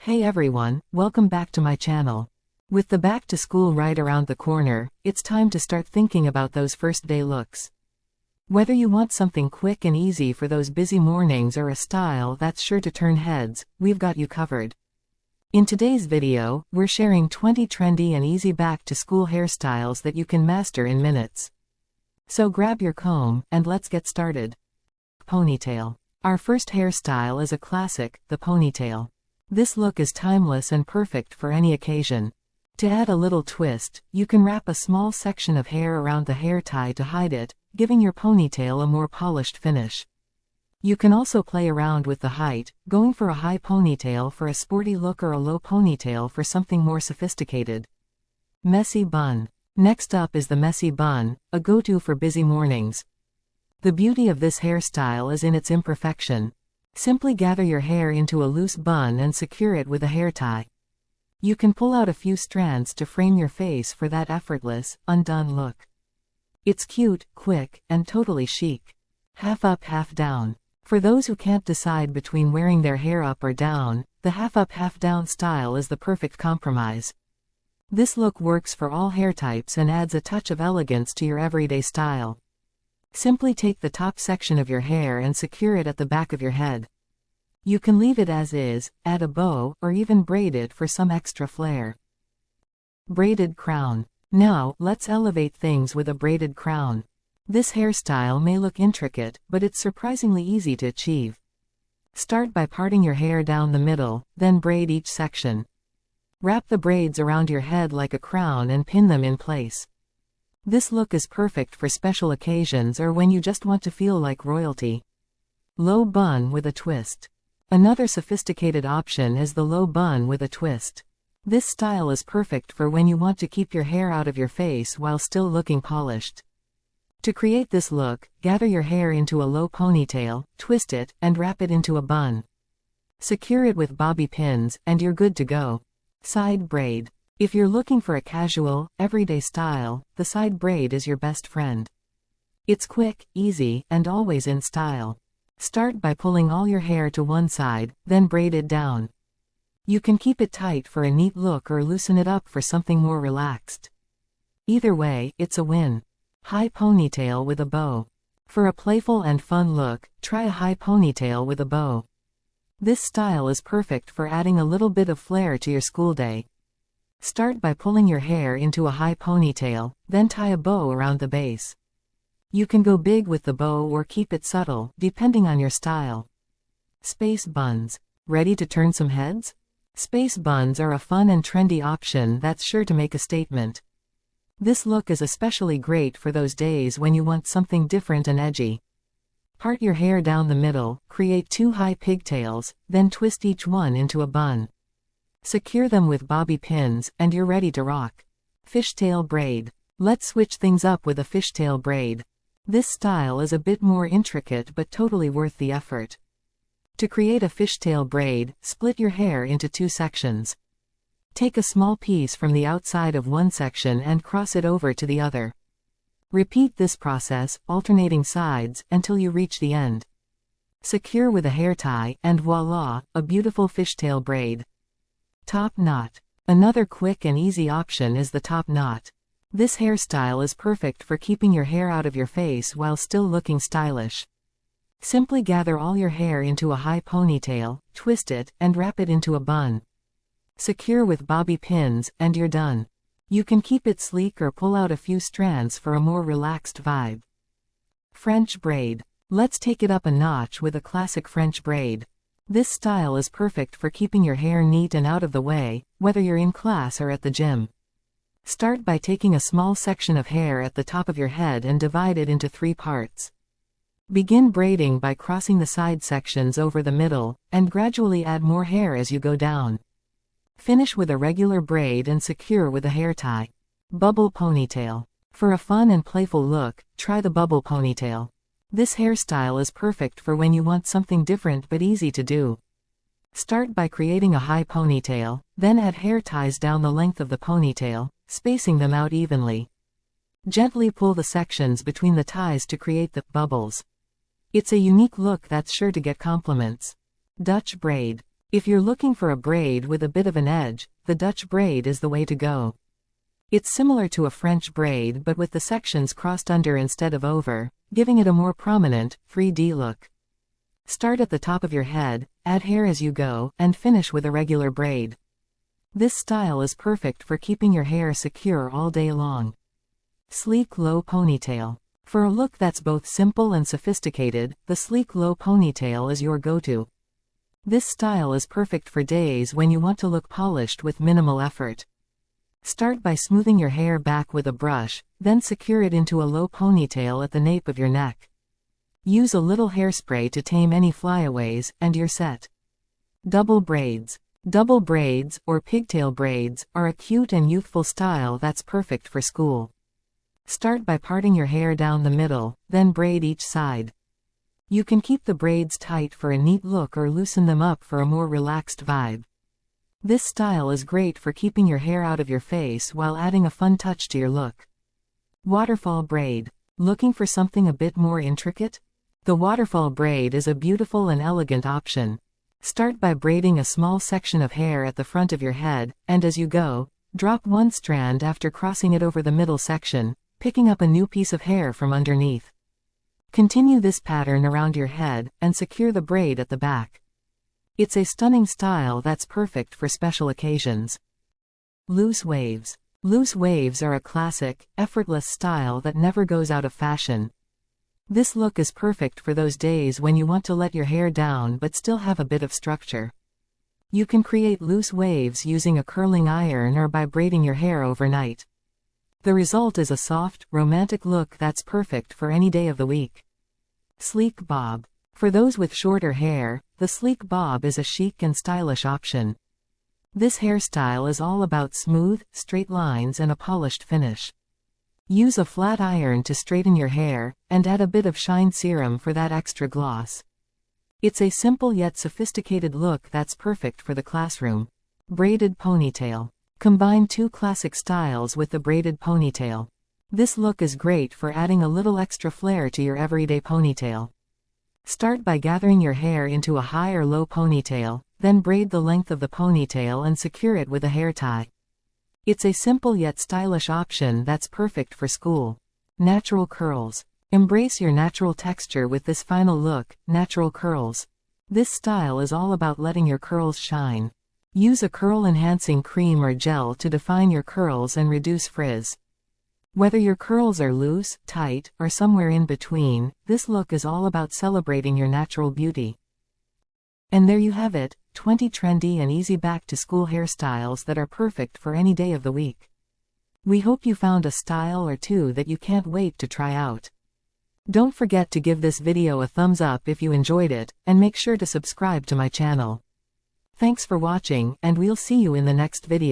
Hey everyone, welcome back to my channel. With the back to school right around the corner, it's time to start thinking about those first day looks. Whether you want something quick and easy for those busy mornings or a style that's sure to turn heads, we've got you covered. In today's video, we're sharing 20 trendy and easy back to school hairstyles that you can master in minutes. So grab your comb, and let's get started. Ponytail. Our first hairstyle is a classic, the ponytail. This look is timeless and perfect for any occasion. To add a little twist, you can wrap a small section of hair around the hair tie to hide it, giving your ponytail a more polished finish. You can also play around with the height, going for a high ponytail for a sporty look or a low ponytail for something more sophisticated. Messy bun. Next up is the messy bun, a go-to for busy mornings. The beauty of this hairstyle is in its imperfection. Simply gather your hair into a loose bun and secure it with a hair tie. You can pull out a few strands to frame your face for that effortless, undone look. It's cute, quick, and totally chic. Half up, half down. For those who can't decide between wearing their hair up or down, the half up, half down style is the perfect compromise. This look works for all hair types and adds a touch of elegance to your everyday style. Simply take the top section of your hair and secure it at the back of your head. You can leave it as is, add a bow, or even braid it for some extra flair. Braided crown. Now, let's elevate things with a braided crown. This hairstyle may look intricate, but it's surprisingly easy to achieve. Start by parting your hair down the middle, then braid each section. Wrap the braids around your head like a crown and pin them in place. This look is perfect for special occasions or when you just want to feel like royalty. Low bun with a twist. Another sophisticated option is the low bun with a twist. This style is perfect for when you want to keep your hair out of your face while still looking polished. To create this look, gather your hair into a low ponytail, twist it, and wrap it into a bun. Secure it with bobby pins, and you're good to go. Side braid. If you're looking for a casual, everyday style, the side braid is your best friend. It's quick, easy, and always in style. Start by pulling all your hair to one side, then braid it down. You can keep it tight for a neat look or loosen it up for something more relaxed. Either way, it's a win. High ponytail with a bow. For a playful and fun look, try a high ponytail with a bow. This style is perfect for adding a little bit of flair to your school day. Start by pulling your hair into a high ponytail, then tie a bow around the base. You can go big with the bow or keep it subtle, depending on your style. Space buns. Ready to turn some heads? Space buns are a fun and trendy option that's sure to make a statement. This look is especially great for those days when you want something different and edgy. Part your hair down the middle, create two high pigtails, then twist each one into a bun. Secure them with bobby pins, and you're ready to rock. Fishtail braid. Let's switch things up with a fishtail braid. This style is a bit more intricate but totally worth the effort. To create a fishtail braid, split your hair into two sections. Take a small piece from the outside of one section and cross it over to the other. Repeat this process, alternating sides, until you reach the end. Secure with a hair tie, and voila, a beautiful fishtail braid. Top knot. Another quick and easy option is the top knot. This hairstyle is perfect for keeping your hair out of your face while still looking stylish. Simply gather all your hair into a high ponytail, twist it, and wrap it into a bun. Secure with bobby pins, and you're done. You can keep it sleek or pull out a few strands for a more relaxed vibe. French braid. Let's take it up a notch with a classic French braid. This style is perfect for keeping your hair neat and out of the way, whether you're in class or at the gym. Start by taking a small section of hair at the top of your head and divide it into 3 parts. Begin braiding by crossing the side sections over the middle, and gradually add more hair as you go down. Finish with a regular braid and secure with a hair tie. Bubble ponytail. For a fun and playful look, try the bubble ponytail. This hairstyle is perfect for when you want something different but easy to do. Start by creating a high ponytail, then add hair ties down the length of the ponytail, spacing them out evenly. Gently pull the sections between the ties to create the bubbles. It's a unique look that's sure to get compliments. Dutch braid. If you're looking for a braid with a bit of an edge, the Dutch braid is the way to go. It's similar to a French braid but with the sections crossed under instead of over, giving it a more prominent, 3D look. Start at the top of your head, add hair as you go, and finish with a regular braid. This style is perfect for keeping your hair secure all day long. Sleek low ponytail. For a look that's both simple and sophisticated, the sleek low ponytail is your go-to. This style is perfect for days when you want to look polished with minimal effort. Start by smoothing your hair back with a brush, then secure it into a low ponytail at the nape of your neck. Use a little hairspray to tame any flyaways, and you're set. Double braids. Double braids, or pigtail braids, are a cute and youthful style that's perfect for school. Start by parting your hair down the middle, then braid each side. You can keep the braids tight for a neat look or loosen them up for a more relaxed vibe. This style is great for keeping your hair out of your face while adding a fun touch to your look. Waterfall braid. Looking for something a bit more intricate? The waterfall braid is a beautiful and elegant option. Start by braiding a small section of hair at the front of your head, and as you go, drop one strand after crossing it over the middle section, picking up a new piece of hair from underneath. Continue this pattern around your head, and secure the braid at the back. It's a stunning style that's perfect for special occasions. Loose waves. Loose waves are a classic, effortless style that never goes out of fashion. This look is perfect for those days when you want to let your hair down but still have a bit of structure. You can create loose waves using a curling iron or by braiding your hair overnight. The result is a soft, romantic look that's perfect for any day of the week. Sleek bob. For those with shorter hair, the sleek bob is a chic and stylish option. This hairstyle is all about smooth, straight lines and a polished finish. Use a flat iron to straighten your hair, and add a bit of shine serum for that extra gloss. It's a simple yet sophisticated look that's perfect for the classroom. Braided ponytail. Combine two classic styles with the braided ponytail. This look is great for adding a little extra flair to your everyday ponytail. Start by gathering your hair into a high or low ponytail, then braid the length of the ponytail and secure it with a hair tie. It's a simple yet stylish option that's perfect for school. Natural curls. Embrace your natural texture with this final look, natural curls. This style is all about letting your curls shine. Use a curl-enhancing cream or gel to define your curls and reduce frizz. Whether your curls are loose, tight, or somewhere in between, this look is all about celebrating your natural beauty. And there you have it, 20 trendy and easy back-to-school hairstyles that are perfect for any day of the week. We hope you found a style or two that you can't wait to try out. Don't forget to give this video a thumbs up if you enjoyed it, and make sure to subscribe to my channel. Thanks for watching, and we'll see you in the next video.